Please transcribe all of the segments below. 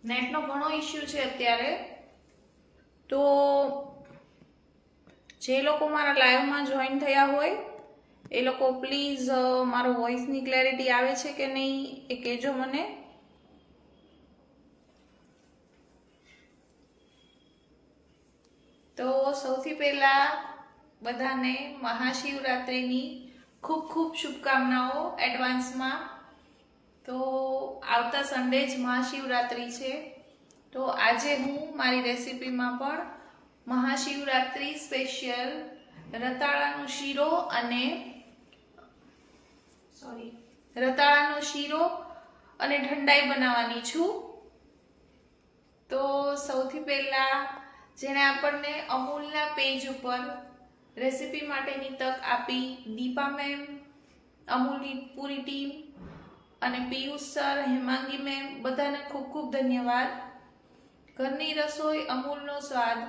નેટનો ઘણો ઇશ્યુ છે અત્યારે, તો જે લોકો મારા લાઈવમાં જોઈન થયા હોય એ લોકો પ્લીઝ મારો વોઇસની ક્લેરિટી આવે છે કે નહીં એ કહેજો મને. તો સૌથી પહેલા બધાને મહાશિવરાત્રિની ખૂબ ખૂબ શુભકામનાઓ એડવાન્સમાં. તો આવતા સન્ડે જ મહાશિવરાત્રિ છે, તો આજે હું મારી રેસિપીમાં પણ મહાશિવરાત્રિ સ્પેશિયલ રતાળાનો શીરો અને ઠંડાઈ બનાવવાની છું. તો સૌથી પહેલા જેણે આપણને અમૂલના પેજ ઉપર રેસિપી માટેની તક આપી, દીપા મેમ, અમૂલની પૂરી ટીમ અને પિયુષ સર, હેમાંગી મેમ, બધાને ખૂબ ખૂબ ધન્યવાદ. ઘરની રસોઈ અમૂલનો સ્વાદ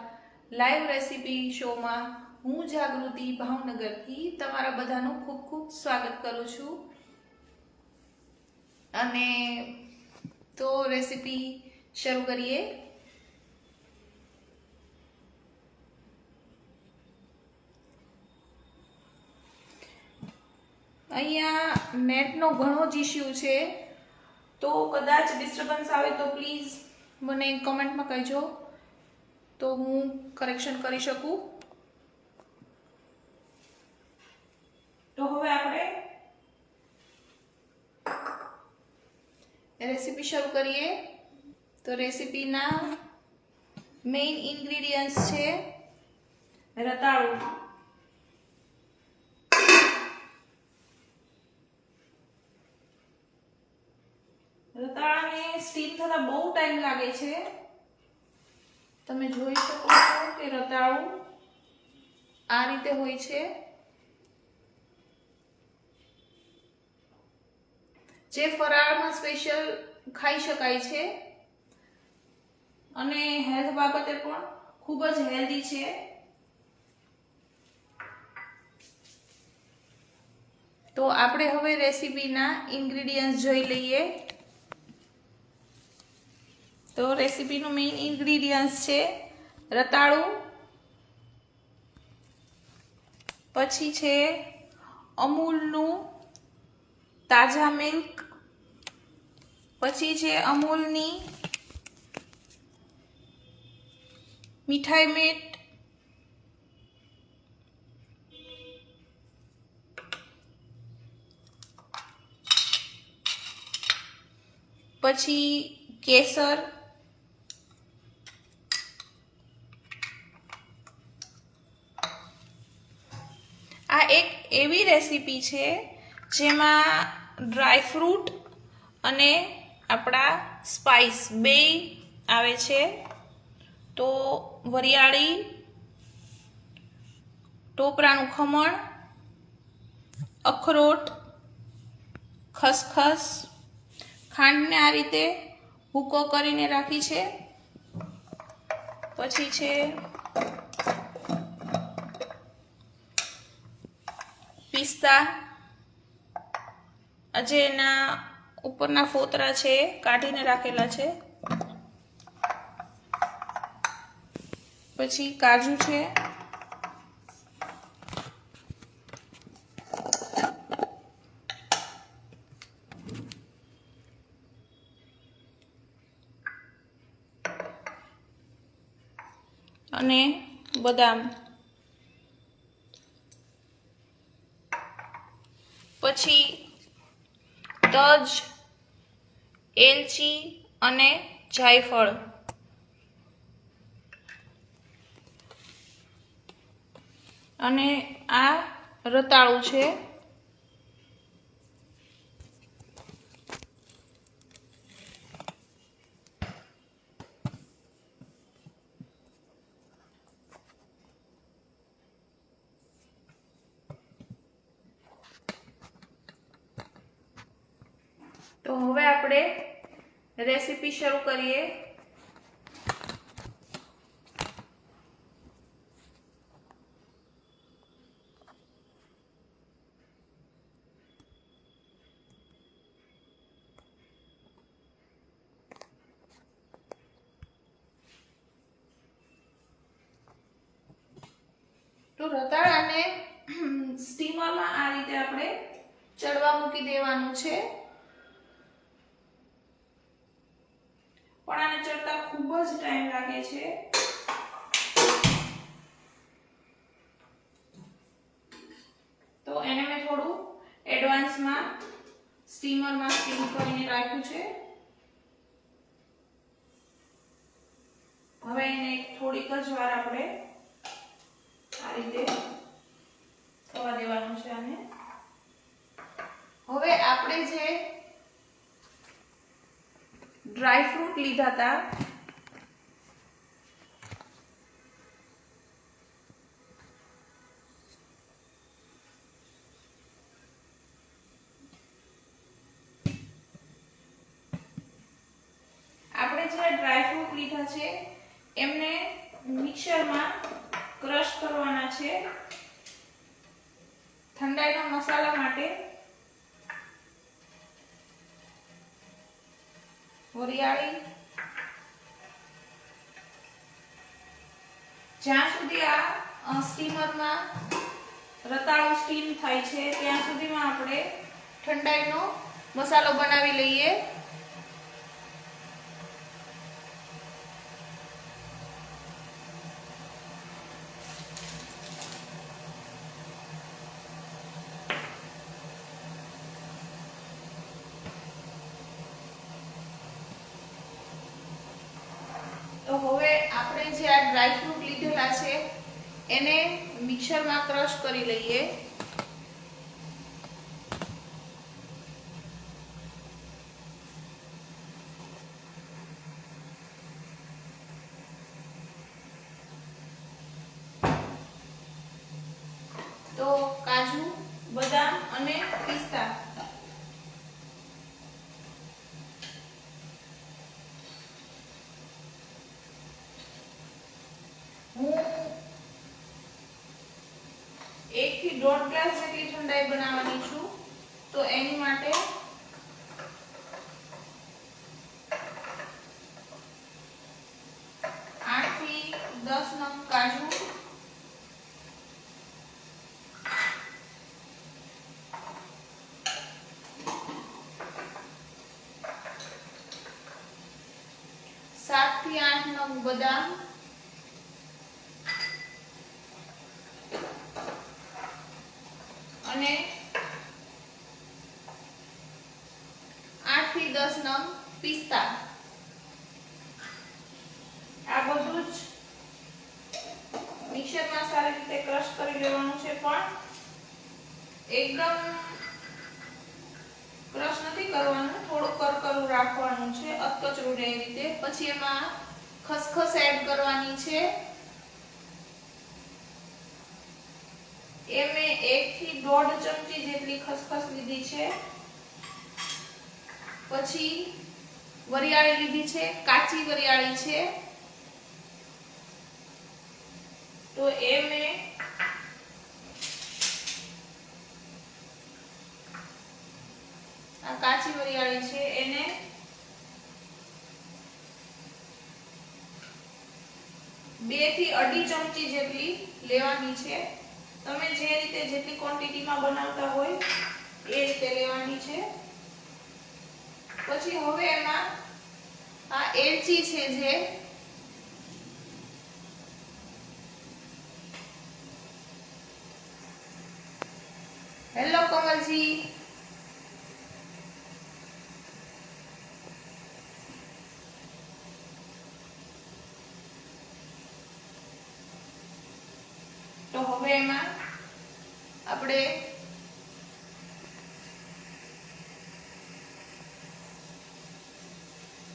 લાઈવ રેસિપી શોમાં હું જાગૃતિ ભાવનગરથી તમારા બધાનું ખૂબ ખૂબ સ્વાગત કરું છું. અને તો રેસિપી શરૂ કરીએ. અહીંયા નેટનો ઘણો જ ઇશ્યુ છે, તો કદાચ ડિસ્ટર્બન્સ આવે તો પ્લીઝ મને કમેન્ટમાં કહેજો, તો હું કરેક્શન કરી શકું. તો હવે આપણે રેસિપી શરૂ કરીએ. તો રેસિપીના મેઇન ઇન્ગ્રેડિયન્ટ્સ છે રતાળું. રતાળાને સ્ટીમ થતા બહુ ટાઈમ લાગે છે. તમે જોઈ શકો છો કે રતાળું આ રીતે હોય છે, જે ફરાળમાં સ્પેશિયલ ખાઈ શકાય છે અને હેલ્થ બાબતે પણ ખૂબ જ હેલ્ધી છે. તો આપણે હવે રેસિપીના ઇન્ગ્રેડિયન્ટ્સ જોઈ લઈએ. તો રેસિપીનું મેઇન ઇન્ગ્રેડિયન્ટ્સ છે રતાળું, પછી છે અમૂલનું તાજા મિલ્ક, પછી છે અમૂલની મીઠાઈ મેટ, પછી કેસર, આ એક એવી રેસિપી છે જેમાં ડ્રાય ફ્રૂટ અને આપણા સ્પાઇસ બે આવે છે. તો વરિયાળી, ટોપરાનું ખમણ, અખરોટ, ખસખસ, ખાંડને આ રીતે ભૂકો કરીને રાખી છે. પછી છે પિસ્તા, જે એના ઉપરના ફોતરા છે કાઢીને રાખેલા છે. પછી કાજુ છે, અને બદામ. પછી તજ, એલચી અને જાયફળ. અને આ રતાળું છે. તો હવે આપણે રેસિપી શરૂ કરીએ. તો રતાળાને સ્ટીમરમાં આ રીતે આપણે ચડવા મૂકી દેવાનું છે, પણ આને ચડતા ખૂબ જ ટાઈમ લાગે છે. તો એને મેં થોડું એડવાન્સમાં સ્ટીમરમાં સ્ટીમ કરીને રાખ્યું છે. હવે એને થોડીક જ વાર આપણે આ રીતે થવા દેવાનું છે. આને હવે આપણે જે ડ્રાય ફ્રૂટ લીધા હતા છે એમને મિક્સરમાં ક્રશ કરવાના છે ઠંડાઈના મસાલા માટે. વરિયાળી, જ્યાં સુધી આ સ્ટીમરમાં રતાળું સ્ટીમ થાય છે ત્યાં સુધીમાં આપણે ઠંડાઈનો મસાલો બનાવી લઈએ. તો હવે આપણે જે આ ડ્રાય ફ્રૂટ લીધેલા છે એને મિક્સરમાં ક્રશ કરી લઈએ. તો કાજુ, બદામ અને પિસ્તા હું 1 થી 1.5 ગ્લાસ જેટલી ઠંડાઈ બનાવવાની છું. તો એની માટે 8 થી 10 નંગ કાજુ, સાત થી 8 નંગ બદામ અને 8 થી 10 નંગ પિસ્તા. આ બધું જ મિક્સરમાં સારી રીતે ક્રશ કરી લેવાનું છે, પણ એકદમ ક્રશ નથી કરવાનું, થોડું કરકરું રાખવાનું છે, અધકચરું રહે એ રીતે. પછી એમાં ખસખસ એડ કરવાની છે. એ મેં 1 થી 1.5 ચમચી જેટલી ખસખસ લીધી છે. પછી વરિયાળી લીધી છે, કાચી વરિયાળી છે. તો એ મેં આ કાચી વરિયાળી છે એને 2 થી 2.5 ચમચી જેટલી લેવાની છે. તમે જે રીતે જેટલી ક્વોન્ટિટીમાં બનાવતા હોય એ રીતે લેવાની છે. પછી હવે એમાં આ એલચી છે જે હેલો કમલજી, તો હવે એમાં આપણે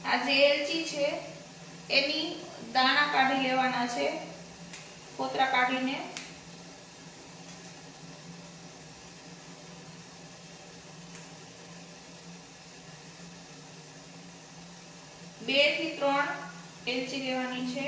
આ જે એલચી છે એની દાણા કાઢી લેવાના છે, ફોતરા કાઢીને. બે થી 3 એલચી લેવાની છે.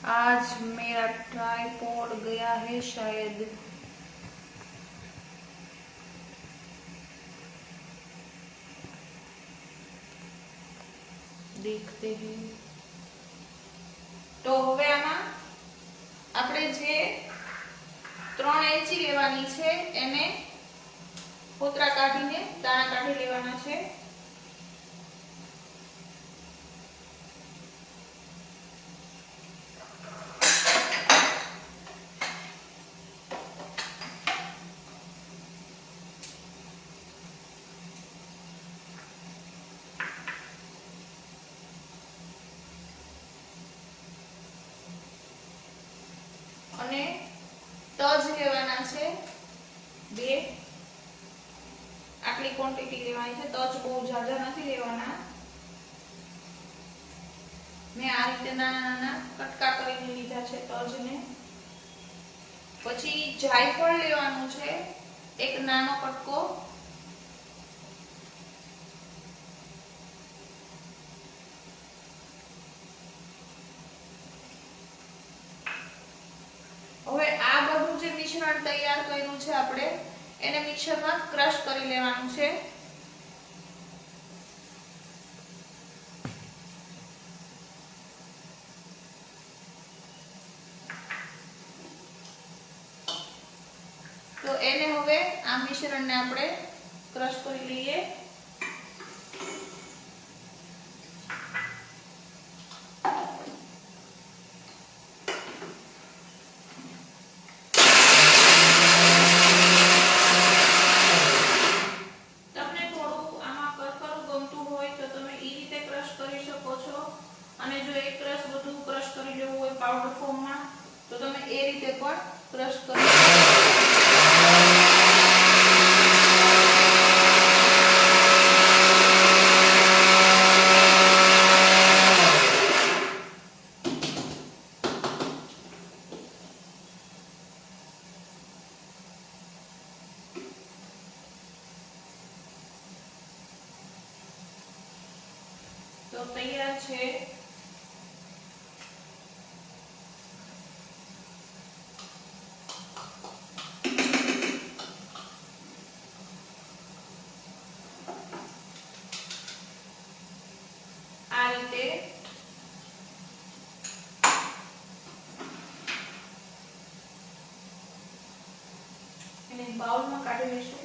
आज मेरा ट्राइपॉड गया है शायद। देखते हैं। तो હવે આમાં આપણે જે 3 એંચી લેવાની છે એને ફોતરા કાઢીને દાણા કાઢી લેવાના છે। અને તજ લેવાના છે 2, આટલી ક્વોન્ટિટી લેવાની છે। તજ બહુ જાજા નથી લેવાના। મેં આ રીતે નાના નાના કટકા કરીને લીધા છે તજને। પછી જાયફળ લેવાનું છે એક નાનો કટકો। હવે આ બધું જે મિશ્રણ તૈયાર કર્યું છે આપણે એને મિક્સરમાં ક્રશ કરી લેવાનું છે। તો એને હવે આ મિશ્રણને આપણે ક્રશ કરી લઈએ। અને જો એક રસ બધું ક્રશ કરી લેવું હોય પાવડર ફોર્મમાં તો તમે એ રીતે પણ ક્રશ કરી તો તૈયાર છે। આ રીતે એને બાઉલમાં કાઢી લઈશું।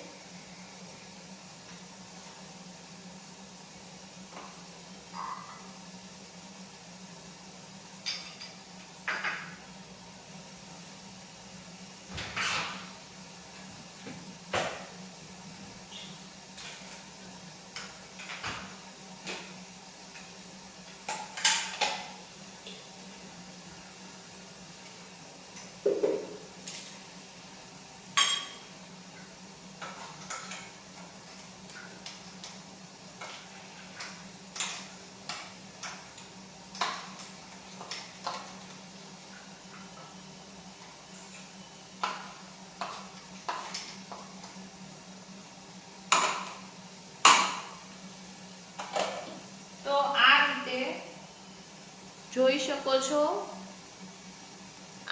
જોઈ શકો છો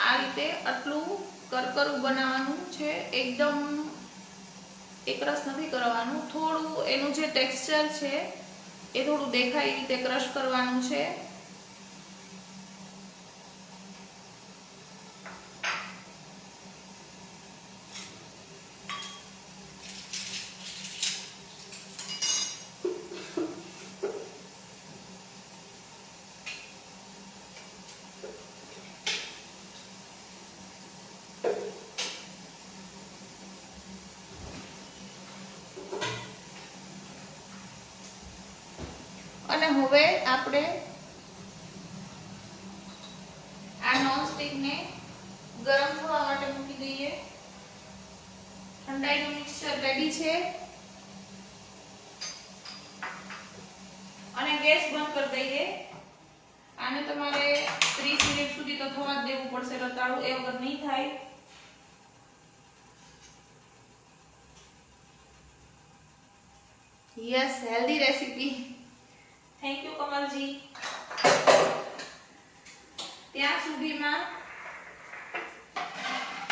આ રીતે આટલું કરકરું બનાવવાનું છે। એકદમ એકરસ નથી કરવાનું, થોડું એનું જે ટેક્સચર છે એ થોડું દેખાય એ રીતે ક્રશ કરવાનું છે। અને હવે આપણે આ નોનસ્ટિક ને ગરમ થવા માટે મૂકી દઈએ। ઠંડાઈનું મિક્સચર રેડી છે અને ગેસ બંધ કરી દઈએ। આને તમારે 30 મિનિટ સુધી તો થવા જ દેવું પડશે, રતાળું એ વગર નહીં થાય। Yes, healthy recipe. Thank you કમલજી। ત્યાં સુધીમાં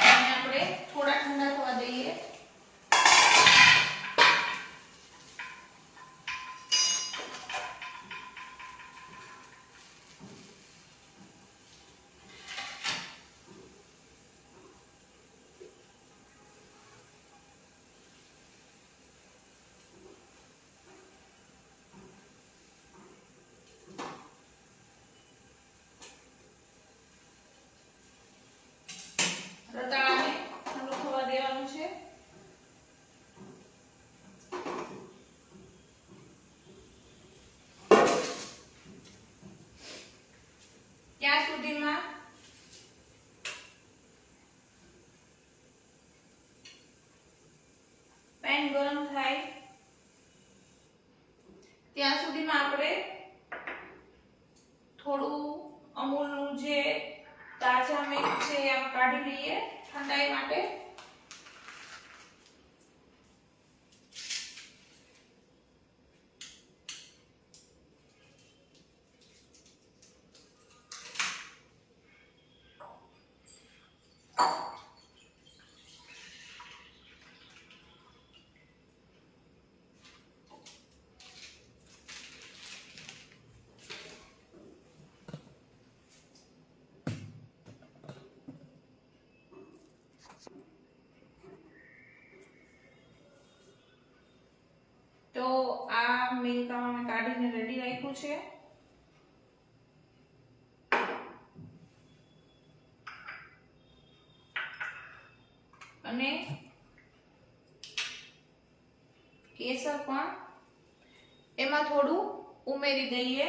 આપણે થોડા ઠંડા થવા દઈએ. રતાળાને ઠંડુ થવા દેવાનું છે. ત્યાં સુધીમાં પેન ગરમ થાય ત્યાં સુધીમાં આપણે થોડું અમૂલનું જે તાજા મિલ્ક છે એ કાઢી લઈએ ઠંડાઈ માટે. તો આ મિલ્ક મેં કાઢીને રેડી રાખ્યું છે. અને કેસર પણ એમાં થોડું ઉમેરી દઈએ.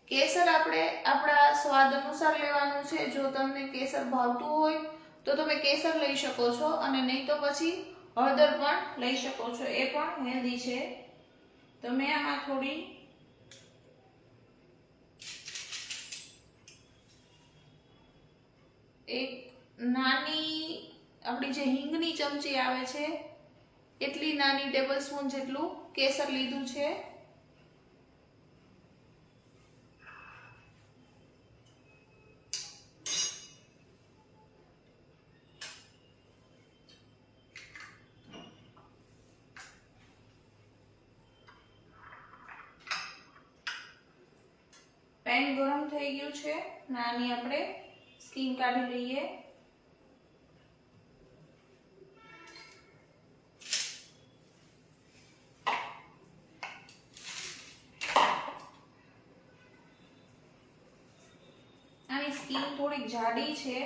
કેસર આપણે આપણા સ્વાદ અનુસાર લેવાનું છે. જો તમને કેસર ભાવતું હોય તો તમે કેસર લઈ શકો છો, અને નહીં તો પછી હળદર પણ લઈ શકો છો, એ પણ હેલ્ધી છે. તો મેં આમાં થોડી એક નાની આપણી જે હિંગની ચમચી આવે છે એટલી નાની ટેબલ સ્પૂન જેટલું કેસર લીધું છે. પેન ગરમ થઈ ગયું છે. નાની આપણે સ્કીન કાઢી લઈએ. આની સ્કીન થોડીક જાડી છે.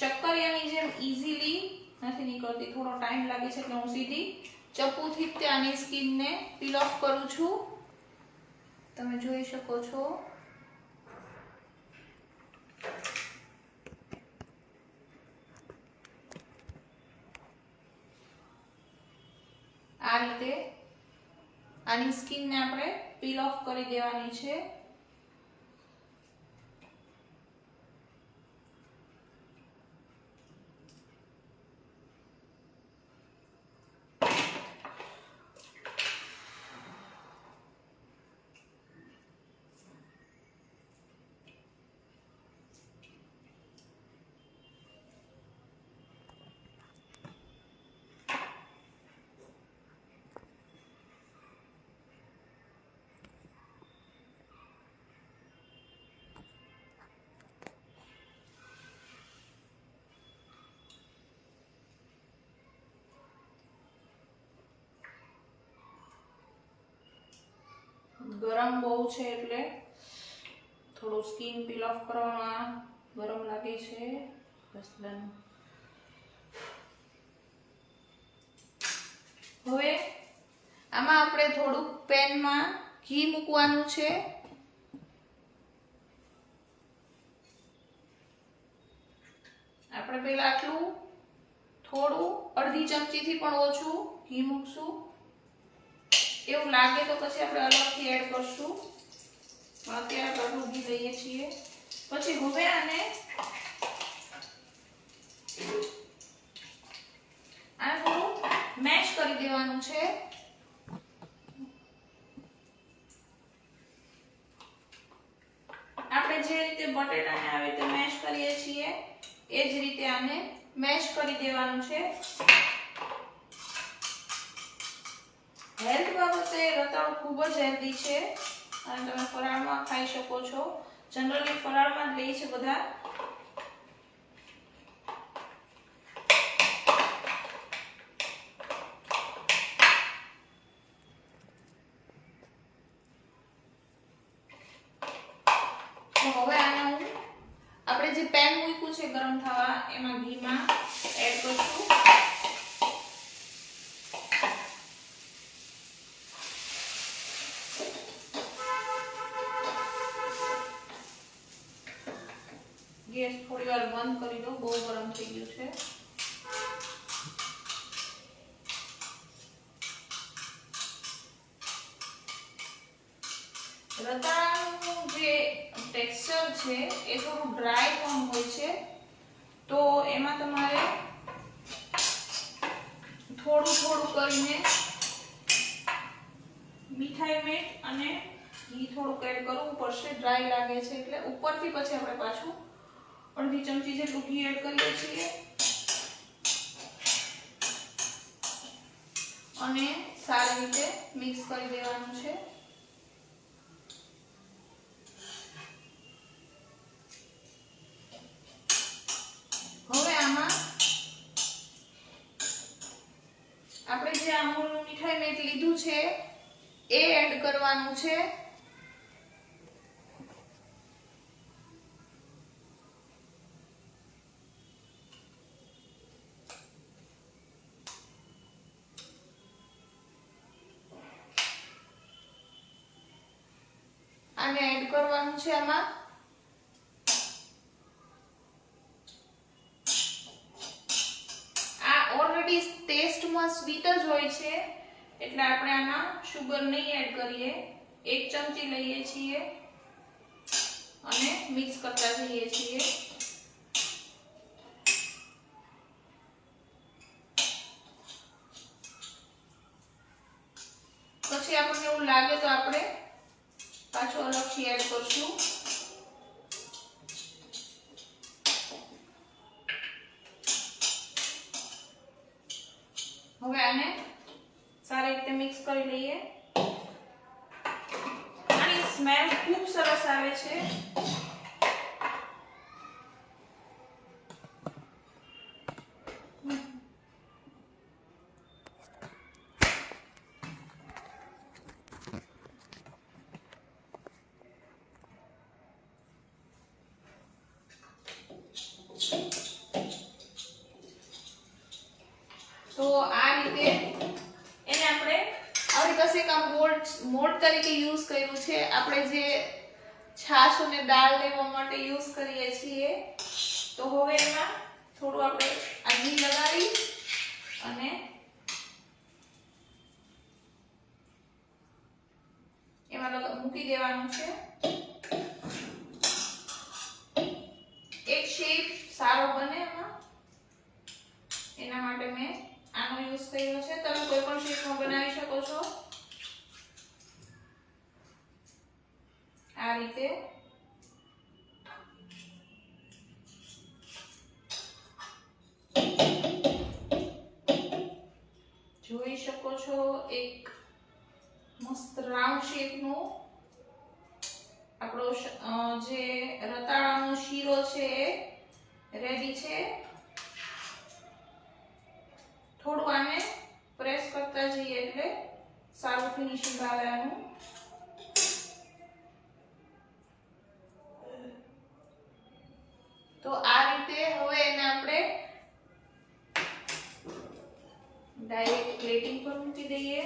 શક્કરિયાની જેમ ઈઝીલી નથી નીકળતી, થોડો ટાઈમ લાગે છે, એટલે હું સીધી ચપ્પુથી જ આની સ્કીનને પીલ ઓફ કરું છું. તમે જોઈ શકો છો. આ રીતે આની સ્કીનને આપણે પીલ ઓફ કરી દેવાની છે. ગરમ બહુ છે એટલે થોડું સ્કીન પીલ ઓફ કરવામાં ગરમ લાગે છે. બસ ડન. હવે આમાં આપણે થોડુંક પેનમાં ઘી મૂકવાનું છે. આપણે પહેલા આટલું થોડું અડધી ચમચીથી પણ ઓછું ઘી મૂકશું. એવું લાગે તો પછી આપણે અલગથી એડ કરશું. અત્યારે આટલું ઘી લઈએ છીએ. પછી હવે આને થોડું મેશ કરી દેવાનું છે. આપણે જે જે રીતે બટેટાને આવી રીતે મેશ કરીએ છીએ એ જ રીતે આને મેશ કરી દેવાનું છે. હેલ્થ બાબતે રતાળુ ખૂબ જ હેલ્ધી છે અને તમે ફરાળમાં ખાઈ શકો છો. જનરલી ફરાળમાં જ લે છે બધા. હવે આને હું આપણે જે પેન મૂક્યું છે ગરમ થવા એમાં ઘીમાં એડ કરશું. ગેસ થોડી વાર બંધ કરી દો, બહુ ગરમ થઈ ગયું છે. રતાળાનું જે ટેક્સચર છે એ થોડું ડ્રાય ફોર્મ હોય છે, તો એમાં તમારે થોડું થોડું કરીને મીઠાઈ મેટ અને ઘી થોડુંક એડ કરવું પડશે. ડ્રાય લાગે છે એટલે ઉપરથી પછી આપણે પાછું અડધી ચમચી જેટલું ઘી એડ કરીએ છીએ અને સારી રીતે મિક્સ કરી દેવાનું છે. હવે આમાં આપણે જે અમૂલનું મીઠાઈ મેટ લીધું છે એ એડ કરવાનું છે. આને એડ કરવાનું છે આમાં. આ ઓલરેડી ટેસ્ટમાં સ્વીટ જ હોય છે એટલે આપણે આમાં શુગર નહીં એડ કરીએ. 1 ચમચી લઈએ છીએ અને મિક્સ કરતા જઈએ છીએ. પછી આપણને એવું લાગે તો આપણે પાછું અલગથી એડ કરશું. હવે આને સારી રીતે મિક્સ કરી લઈએ. આની સ્મેલ ખૂબ સરસ આવે છે. તો આ રીતે એને આપણે આપણી પાસે એક મોલ્ડ તરીકે યુઝ કર્યું છે. આપણે જે છાશ અને દાળ લેવા માટે યુઝ કરીએ છીએ. તો હવે એમાં થોડું આપણે આ ઘી લગાવી અને એમાં મૂકી દેવાનું છે. એક શેપ સારો બને એમાં એના માટે મેં આનો યુઝ કર્યો છે. તમે કોઈ પણ શેપમાં બનાવી શકો છો. આ રીતે જોઈ શકો છો. એક મસ્ત રાઉન્ડ શેપનું આપણો જે રતાળાનો શીરો છે એ રેડી છે. થોડું આને પ્રેસ કરતા જઈએ એટલે સારું ફિનિશિંગ આવે આનું. તો આ રીતે હવે એને આપણે ડાયરેક્ટ પ્લેટિંગ પર મૂકી દઈએ.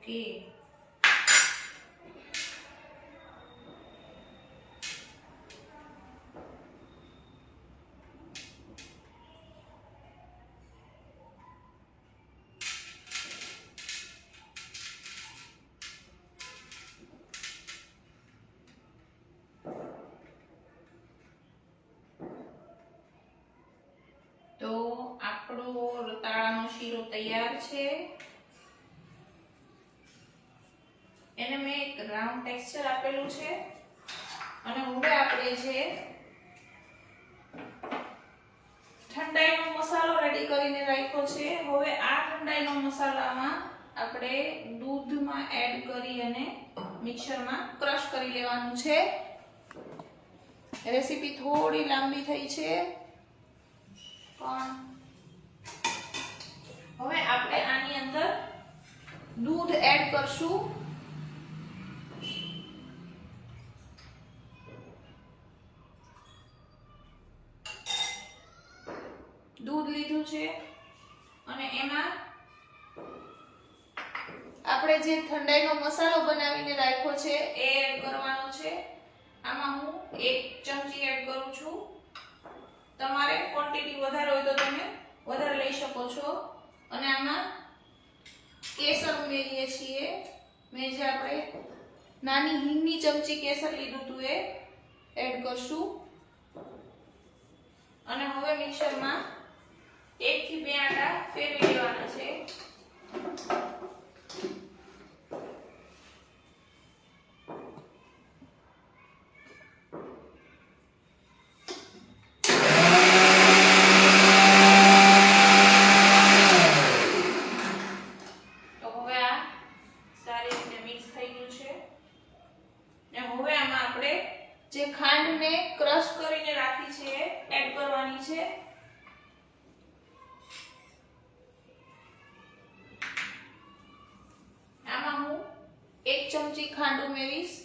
ઓકે. તો આપણો રતાળાનો શીરો તૈયાર છે. એને મેં એક રાઉન્ડ ટેક્સચર આપેલું છે અને હવે આપણે જે ઠંડાઈનો મસાલો રેડી કરીને રાખ્યો છે, હવે આ ઠંડાઈનો મસાલામાં આપણે દૂધમાં એડ કરી અને મિક્સરમાં ક્રશ કરી લેવાનું છે. રેસીપી થોડી લાંબી થઈ છે પણ હવે આપણે આની અંદર દૂધ એડ કરશું. દૂધ લીધું છે અને એમાં આપણે જે ઠંડાઈનો મસાલો બનાવીને રાખ્યો છે એ એડ કરવાનો છે. આમાં હું 1 ચમચી એડ કરું છું. તમારે ક્વોન્ટિટી વધારે હોય તો તમે વધારે લઈ શકો છો. અને આમાં કેસર ઉમેરીએ છીએ. મેં જે આપણે નાની હિંગની ચમચી કેસર લીધું હતું એ એડ કરશું. અને હવે મિક્સરમાં 1 થી 2 આટા ફેરવી લેવાના છે. તો હવે આ સારી રીતે મિક્સ થઈ ગયું છે. અને હવે આમાં આપણે જે ખાંડને ક્રશ કરીને રાખી છે એડ કરવાની છે. આમાં હું 1 ચમચી ખાંડ ઉમેરીશ.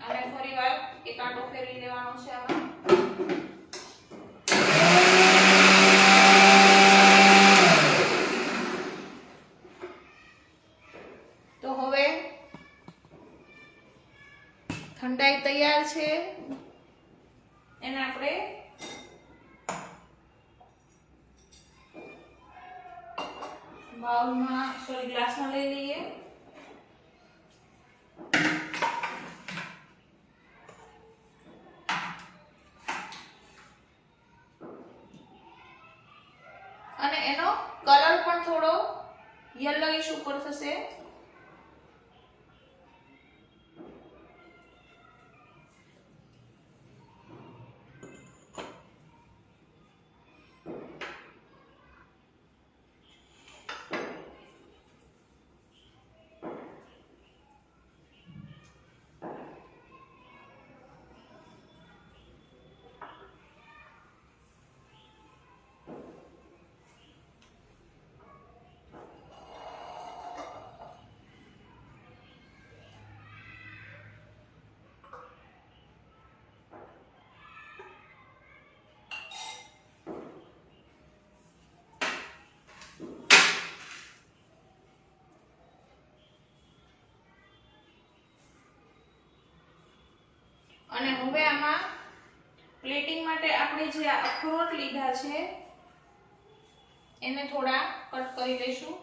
અને ફરીવાર એક આંટો ફેરવી લેવાનો છે આમાં. તો હવે ઠંડાઈ તૈયાર છે. એને આપણે ગ્લાસમાં લઈ લઈએ. અને એનો કલર પણ થોડો યલોઇશ ઉપર થશે. અને હવે આમાં પ્લેટિંગ માટે આપણે જે અખરોટ લીધા છે એને થોડા કટ કરી લઈશું.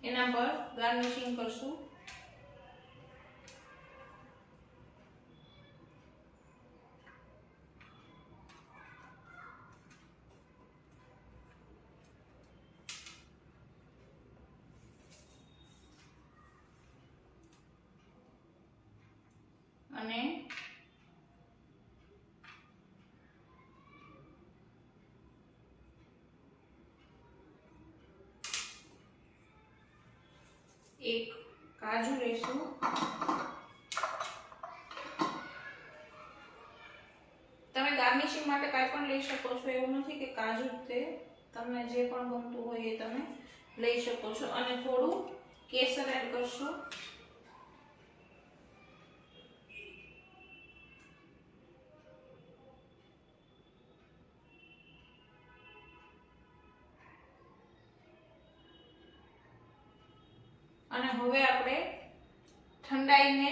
એના પર ગાર્નિશિંગ કરશું. અને એક કાજુ લેશું. તમે ગાર્નિશિંગ માટે કાંઈ પણ લઈ શકો છો, એવું નથી કે કાજુ તે તમને જે પણ ગમતું હોય એ તમે લઈ શકો છો. અને થોડું કેસર એડ કરશું. અને હવે આપણે ઠંડાઈને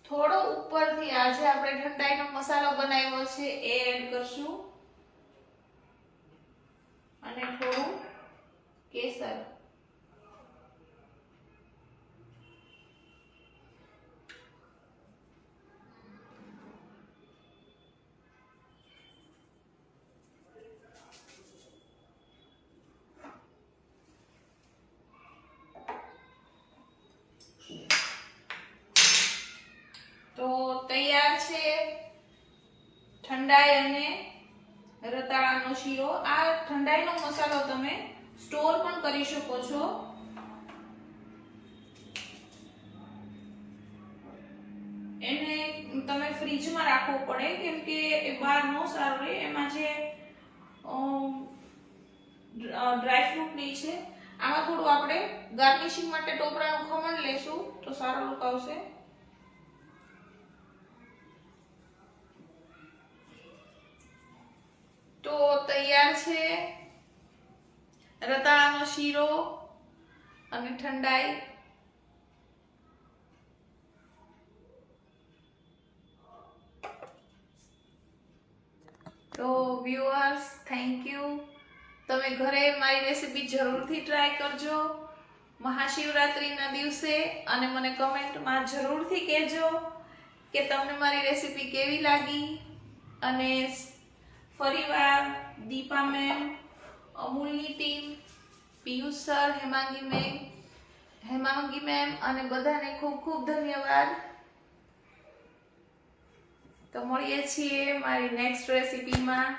થોડો ઉપરથી આજે આપણે ઠંડાઈનો મસાલો બનાવ્યો છે એ એડ કરશું અને થોડું કેસર. તો તૈયાર છે ઠંડાઈ અને રતાળાનો શીરો. આ ઠંડાઈનો મસાલો તમે સ્ટોર પણ કરી શકો છો. એને તમે ફ્રીજમાં રાખવો પડે કેમ કે એ બહાર નો સારું રહે. એમાં જે ડ્રાય ફ્રૂટ ની છે, આમાં થોડું આપણે ગાર્નિશિંગ માટે ટોપરાનું ખમણ લેશું તો સારો લુક આવશે. તો તૈયાર છે રતાળાનો શીરો અને ઠંડાઈ. તો વ્યુઅર્સ, થેન્ક યુ. તમે ઘરે મારી રેસીપી જરૂરથી ટ્રાય કરજો મહાશિવરાત્રિના દિવસે અને મને કમેન્ટમાં જરૂરથી કહેજો કે તમને મારી રેસીપી કેવી લાગી. અને ફરીવાર દીપા મેમ, અમૂલની team, Piyush sir, Hemangi ma'am અને બધાને ખૂબ ખૂબ ધન્યવાદ. તો મળીએ છીએ મારી નેક્સ્ટ રેસીપીમાં.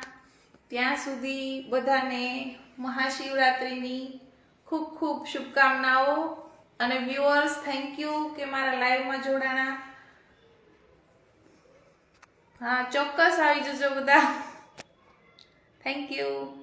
ત્યાં સુધી બધાને મહાશિવરાત્રિની ખૂબ ખૂબ શુભકામનાઓ. અને વ્યુઅર્સ, થેન્ક યુ કે મારા લાઈવમાં જોડાણા. હા, ચોક્કસ આવી જજો બધા. Thank you.